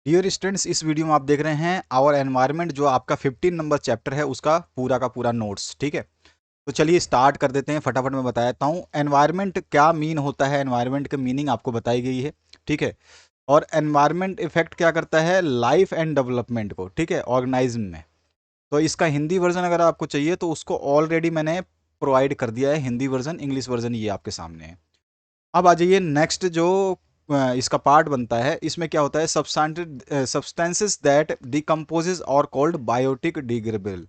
Dear students, इस video में आप देख रहे हैं आवर एनवायरनमेंट, जो आपका 15 नंबर चैप्टर है उसका पूरा का पूरा नोट्स। ठीक है, तो चलिए स्टार्ट कर देते हैं। फटाफट मैं बता देता हूँ एनवायरनमेंट क्या मीन होता है। एनवायरनमेंट की मीनिंग आपको बताई गई है। ठीक है, और एनवायरनमेंट इफेक्ट क्या करता है लाइफ एंड डेवलपमेंट को। ठीक है, ऑर्गेनाइज्म में। तो इसका हिंदी वर्जन अगर आपको चाहिए तो उसको ऑलरेडी मैंने प्रोवाइड कर दिया है। हिंदी वर्जन, इंग्लिश वर्जन ये आपके सामने है। अब आ जाइए नेक्स्ट जो इसका पार्ट बनता है। इसमें क्या होता है, सब्सटेंसेस दैट डिकम्पोजेज और कॉल्ड बायोटिक डिग्रेडेबल।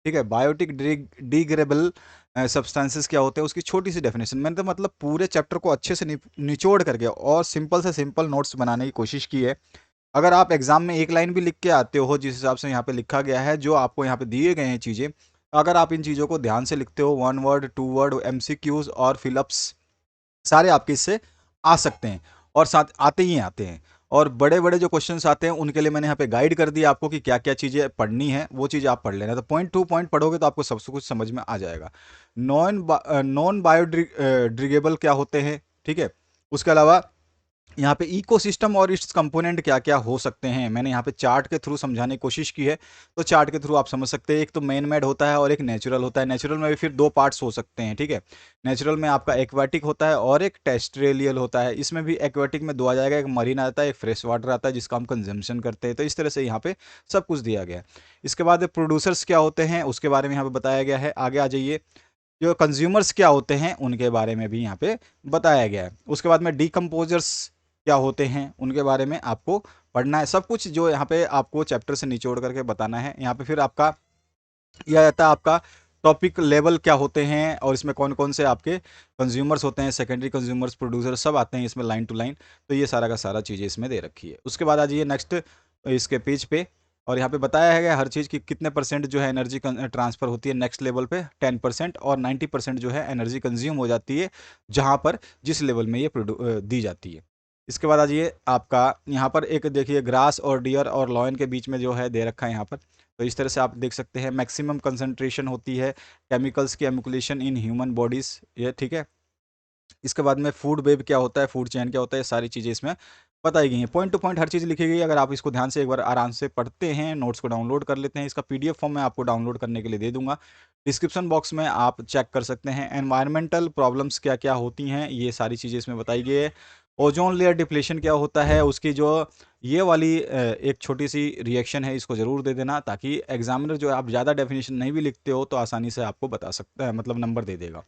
ठीक है, बायोटिक डिग्रेडेबल सब्सटेंसेस क्या होते हैं, उसकी छोटी सी डेफिनेशन मैंने तो मतलब पूरे चैप्टर को अच्छे से निचोड़ करके और सिंपल से सिंपल नोट्स बनाने की कोशिश की है। अगर आप एग्जाम में एक लाइन भी लिख के आते हो जिस हिसाब से यहाँ पे लिखा गया है, जो आपको यहाँ पे दिए गए हैं चीज़ें, अगर आप इन चीज़ों को ध्यान से लिखते हो, one word two word MCQs और फिलअप्स सारे आपके इससे आ सकते हैं, और साथ आते ही आते हैं। और बड़े बड़े जो क्वेश्चंस आते हैं उनके लिए मैंने यहाँ पे गाइड कर दिया आपको कि क्या क्या चीज़ें पढ़नी है, वो चीज़ आप पढ़ लेना। तो पॉइंट टू पॉइंट पढ़ोगे तो आपको सब कुछ समझ में आ जाएगा। नॉन बायोडिग्रेडेबल क्या होते हैं, ठीक है। उसके अलावा यहाँ पे इकोसिस्टम और इट्स कंपोनेंट क्या क्या हो सकते हैं, मैंने यहाँ पे चार्ट के थ्रू समझाने की कोशिश की है। तो चार्ट के थ्रू आप समझ सकते हैं। एक तो मैन मेड होता है और एक नेचुरल होता है। नेचुरल में भी फिर दो पार्ट्स हो सकते हैं। ठीक है, नेचुरल में आपका एक्वाटिक होता है और एक टेरेस्ट्रियल होता है। इसमें भी एक्वाटिक में दो आ जाएगा, एक मरीन आता है, एक फ्रेश वाटर आता है जिसका हम कंजम्पशन करते हैं। तो इस तरह से यहाँ पे सब कुछ दिया गया है। इसके बाद प्रोड्यूसर्स क्या होते हैं उसके बारे में यहाँ पे बताया गया है। आगे आ जाइए, जो कंज्यूमर्स क्या होते हैं उनके बारे में भी यहाँ पे बताया गया है। उसके बाद में डिकम्पोजर्स क्या होते हैं उनके बारे में आपको पढ़ना है। सब कुछ जो यहाँ पे आपको चैप्टर से निचोड़ करके बताना है। यहाँ पे फिर आपका यह रहता है आपका टॉपिक लेवल क्या होते हैं, और इसमें कौन कौन से आपके कंज्यूमर्स होते हैं, सेकेंडरी कंज्यूमर्स, प्रोड्यूसर, सब आते हैं इसमें लाइन टू लाइन। तो ये सारा का सारा चीज़ें इसमें दे रखी है। उसके बाद आ जाइए नेक्स्ट इसके पेज पे, और यहाँ पे बताया है हर चीज़ की कितने परसेंट जो है एनर्जी ट्रांसफ़र होती है नेक्स्ट लेवल पे 10%, और 90% जो है एनर्जी कंज्यूम हो जाती है जहाँ पर जिस लेवल में ये दी जाती है। इसके बाद आ जाइए आपका यहाँ पर एक देखिए ग्रास और डियर और लॉयन के बीच में जो है दे रखा है यहाँ पर। तो इस तरह से आप देख सकते हैं मैक्सिमम कंसंट्रेशन होती है केमिकल्स की एमुकुलेशन इन ह्यूमन बॉडीज़, ये ठीक है। इसके बाद में फूड वेब क्या होता है, फूड चेन क्या होता है, सारी चीज़ें इसमें बताई गई हैं। पॉइंट टू पॉइंट हर चीज़ लिखी गई है। अगर आप इसको ध्यान से एक बार आराम से पढ़ते हैं, नोट्स को डाउनलोड कर लेते हैं, इसका पीडीएफ फॉर्म मैं आपको डाउनलोड करने के लिए दे दूंगा। डिस्क्रिप्शन बॉक्स में आप चेक कर सकते हैं। एनवायरमेंटल प्रॉब्लम्स क्या क्या होती हैं, ये सारी चीज़ें इसमें बताई गई है। ओजोन लेयर डिप्लेशन क्या होता है, उसकी जो ये वाली एक छोटी सी रिएक्शन है, इसको ज़रूर दे देना, ताकि एग्जामिनर जो है, आप ज़्यादा डेफिनेशन नहीं भी लिखते हो तो आसानी से आपको बता सकता है, मतलब नंबर दे देगा।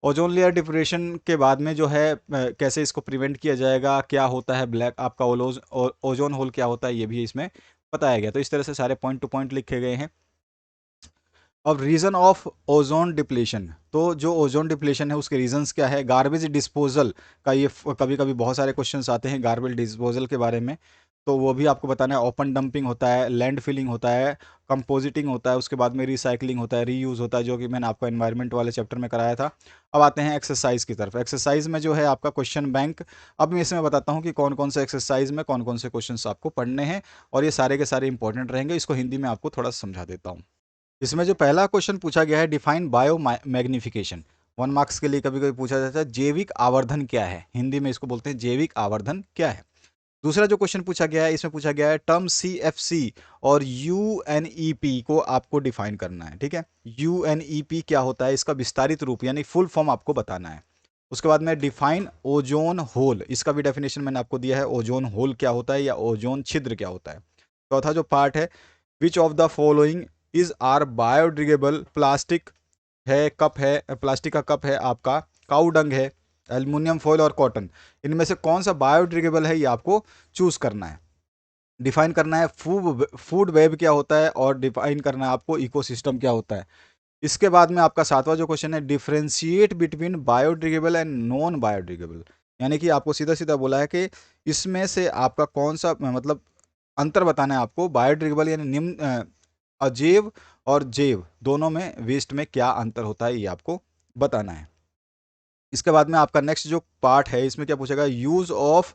ओजोन लेयर डिप्रेशन के बाद में जो है कैसे इसको प्रिवेंट किया जाएगा, क्या होता है ब्लैक आपका ओजोन होल क्या होता है, ये भी इसमें बताया गया। तो इस तरह से सारे पॉइंट टू पॉइंट लिखे गए हैं। अब रीज़न ऑफ ओजोन डिप्लेशन, तो जो ओजोन डिप्लेशन है उसके रीजंस क्या है। गार्बेज डिस्पोजल का ये कभी कभी बहुत सारे क्वेश्चंस आते हैं गार्बेज डिस्पोजल के बारे में, तो वो भी आपको बताना है। ओपन डंपिंग होता है, लैंड फिलिंग होता है, कंपोजिटिंग होता है, उसके बाद में रिसाइकलिंग होता है, रीयूज़ होता है, जो कि मैंने आपको एनवायरनमेंट वाले चैप्टर में कराया था। अब आते हैं एक्सरसाइज की तरफ। एक्सरसाइज में जो है आपका क्वेश्चन बैंक। अब मैं इसमें बताता हूँ कि कौन कौन से एक्सरसाइज में कौन कौन से क्वेश्चन आपको पढ़ने हैं, और ये सारे के सारे इंपॉर्टेंट रहेंगे। इसको हिंदी में आपको थोड़ा समझा देता हूँ। इसमें जो पहला क्वेश्चन पूछा गया है, डिफाइन बायो मैग्निफिकेशन। 1 मार्क्स के लिए कभी कभी पूछा जाता है जैविक आवर्धन क्या है, हिंदी में इसको बोलते हैं जैविक आवर्धन क्या है। दूसरा जो क्वेश्चन पूछा गया है, इसमें पूछा गया है टर्म CFC और UNEP को आपको डिफाइन करना है। ठीक है, UNEP क्या होता है, इसका विस्तारित रूप यानी फुल फॉर्म आपको बताना है। उसके बाद में डिफाइन ओजोन होल, इसका भी डेफिनेशन मैंने आपको दिया है, ओजोन होल क्या होता है या ओजोन छिद्र क्या होता है। चौथा जो पार्ट है, which of the following is are biodegradable, plastic है, कप है, प्लास्टिक का कप है आपका, काऊ डंग है, एल्युमिनियम फॉयल और कॉटन, इनमें से कौन सा बायोडिग्रेडेबल है ये आपको चूज करना है। डिफाइन करना है फूड वेब क्या होता है, और डिफाइन करना है आपको इकोसिस्टम क्या होता है। इसके बाद में आपका सातवां जो क्वेश्चन है, differentiate between biodegradable and non biodegradable, यानी कि आपको सीधा सीधा बोला है कि इसमें से आपका कौन सा मतलब अंतर बताना है आपको। बायोडिग्रेडेबल यानी निम्न अजैव और जैव दोनों में वेस्ट में क्या अंतर होता है, ये आपको बताना है। इसके बाद में आपका नेक्स्ट जो पार्ट है, इसमें क्या पूछेगा, यूज ऑफ,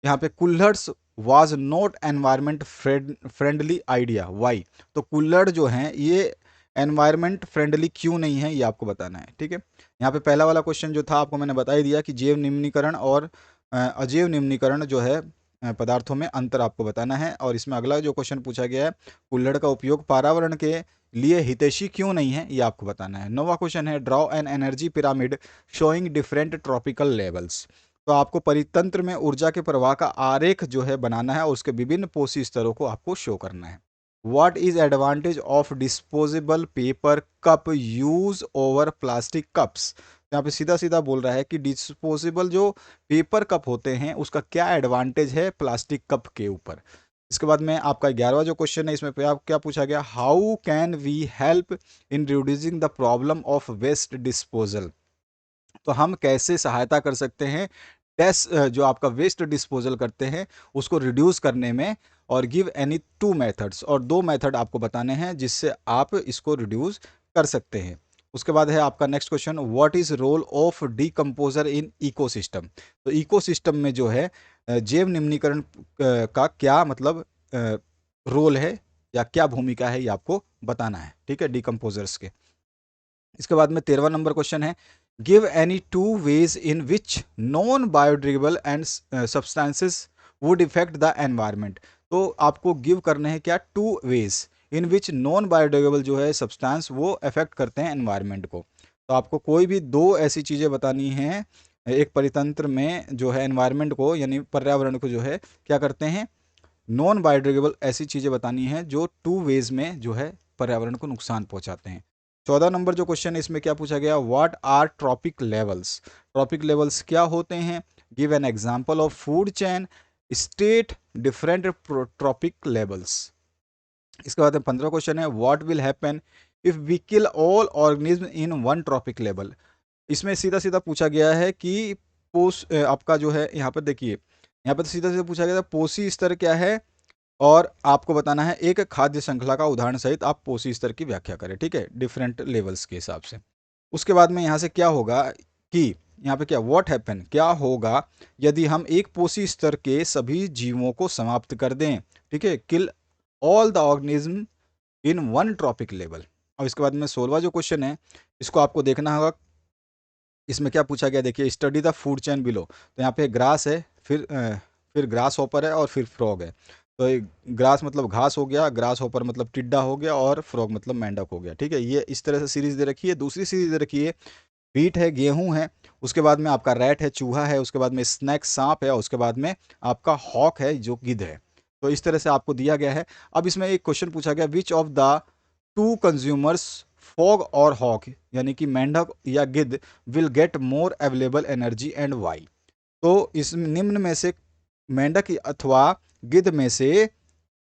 यहाँ पे kulhads was not environment friendly idea, why. तो कुल्हड़ जो हैं ये एनवायरमेंट फ्रेंडली क्यों नहीं है, ये आपको बताना है। ठीक है, यहाँ पे पहला वाला क्वेश्चन जो था आपको मैंने बता ही दिया कि जैव निम्नीकरण और अजैव निम्नीकरण जो है पदार्थों में अंतर आपको बताना है। और इसमें अगला जो क्वेश्चन पूछा गया है, कुल्हड़ का उपयोग पर्यावरण के लिए हितैषी क्यों नहीं है, ये आपको बताना है। 9वां क्वेश्चन है, draw an energy pyramid showing different tropical levels. तो आपको परितंत्र में ऊर्जा के प्रवाह का आरेख जो है बनाना है और उसके विभिन्न पोषी स्तरों को आपको शो करना है। What is advantage of disposable paper cup use over plastic cups. यहाँ पे सीधा सीधा बोल रहा है कि डिस्पोजेबल जो पेपर कप होते हैं उसका क्या एडवांटेज है प्लास्टिक कप के ऊपर। इसके बाद में आपका 11वां जो क्वेश्चन है, इसमें क्या पूछा गया, how can we help in reducing the problem of waste disposal. तो हम कैसे सहायता कर सकते हैं जो आपका वेस्ट डिस्पोजल करते हैं उसको रिड्यूस करने में, और गिव एनी 2 मेथड्स, और 2 मेथड आपको बताने हैं जिससे आप इसको रिड्यूस कर सकते हैं। उसके बाद है आपका next question, what is role of decomposer in ecosystem. तो इकोसिस्टम में जो है जैव निम्नीकरण का क्या मतलब रोल है या क्या भूमिका है, ये आपको बताना है, ठीक है, डीकम्पोजर्स के। इसके बाद में 13वां नंबर क्वेश्चन है, give any 2 ways in which non biodegradable and substances would effect the environment. तो आपको गिव करने हैं क्या, 2 ways in which non biodegradable जो है सब्सटेंस वो अफेक्ट करते हैं एनवायरनमेंट को। तो आपको कोई भी 2 ऐसी चीज़ें बतानी हैं एक परितंत्र में जो है एनवायरनमेंट को यानी पर्यावरण को जो है क्या करते हैं, नॉन बायोडिग्रेडेबल ऐसी चीज़ें बतानी हैं जो 2 वेज में जो है पर्यावरण को नुकसान पहुंचाते हैं। 14 नंबर जो क्वेश्चन है इसमें क्या पूछा गया, what are trophic levels. Trophic levels क्या होते हैं, give an example of food chain state different trophic levels. इसके बाद 15 क्वेश्चन है, what will happen if we kill all organism in one trophic level. इसमें सीधा सीधा पूछा गया है कि आपका जो है यहाँ पर देखिए, यहाँ पर सीधा सीधा पूछा गया था पोषी स्तर क्या है, और आपको बताना है एक खाद्य श्रृंखला का उदाहरण सहित आप पोषी स्तर की व्याख्या करें, ठीक है, डिफरेंट लेवल्स के हिसाब से। उसके बाद में यहाँ से क्या होगा कि यहाँ पे क्या, व्हाट हैपन क्या होगा यदि हम एक पोषी स्तर के सभी जीवों को समाप्त कर दें, ठीक है, kill all the organism in one trophic level. और इसके बाद में 16वां जो क्वेश्चन है इसको आपको देखना होगा, इसमें क्या पूछा गया, देखिए, study the food chain below. तो यहाँ पे ग्रास है, फिर ग्रास हॉपर है और फिर फ्रॉग है। तो ग्रास मतलब घास हो गया, ग्रास हॉपर मतलब टिड्डा हो गया, और फ्रॉग मतलब मेंढक हो गया, ठीक है। ये इस तरह से सीरीज दे रखी है। दूसरी सीरीज दे रखी है, व्हीट है, गेहूं है, उसके बाद में आपका रैट है, चूहा है, उसके बाद में स्नैक सांप है, और उसके बाद में आपका हॉक है जो गिद्ध है। तो इस तरह से आपको दिया गया है। अब इसमें एक क्वेश्चन पूछा गया, which of the 2 consumers frog और हॉक यानी कि मेंढक या गिद्ध will get more available energy and why. तो इस निम्न में से मेंढक अथवा गिद्ध में से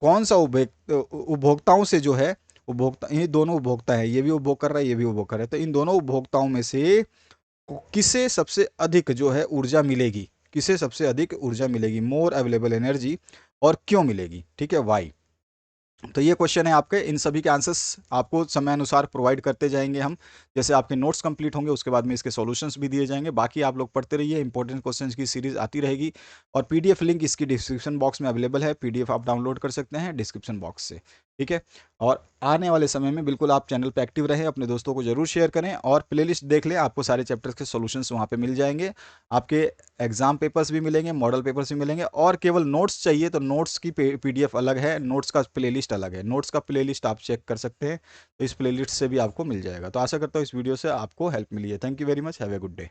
कौन सा उपभोक्ताओं से जो है, उपभोक्ता, ये दोनों उपभोक्ता है, ये भी उपभोग कर रहा है, ये भी उपभोग कर रहा है, तो इन दोनों उपभोक्ताओं में से किसे सबसे अधिक जो है ऊर्जा मिलेगी, किसे सबसे अधिक ऊर्जा मिलेगी, मोर अवेलेबल एनर्जी, और क्यों मिलेगी, ठीक है, वाई। तो ये क्वेश्चन है आपके, इन सभी के आंसर्स आपको समय अनुसार प्रोवाइड करते जाएंगे हम, जैसे आपके नोट्स कंप्लीट होंगे उसके बाद में इसके सॉल्यूशंस भी दिए जाएंगे। बाकी आप लोग पढ़ते रहिए, इंपॉर्टेंट क्वेश्चंस की सीरीज आती रहेगी। और पीडीएफ लिंक इसकी डिस्क्रिप्शन बॉक्स में अवेलेबल है, पीडीएफ आप डाउनलोड कर सकते हैं डिस्क्रिप्शन बॉक्स से, ठीक है। और आने वाले समय में बिल्कुल आप चैनल पर एक्टिव रहें, अपने दोस्तों को जरूर शेयर करें, और प्लेलिस्ट देख लें, आपको सारे चैप्टर्स के सॉल्यूशंस वहाँ पे मिल जाएंगे। आपके एग्जाम पेपर्स भी मिलेंगे, मॉडल पेपर्स भी मिलेंगे, और केवल नोट्स चाहिए तो नोट्स की पीडीएफ अलग है, नोट्स का प्लेलिस्ट अलग है। नोट्स का प्लेलिस्ट आप चेक कर सकते हैं, तो इस प्लेलिस्ट से भी आपको मिल जाएगा। तो आशा करता हूँ इस वीडियो से आपको हेल्प मिली है। Thank you very much, have a good day.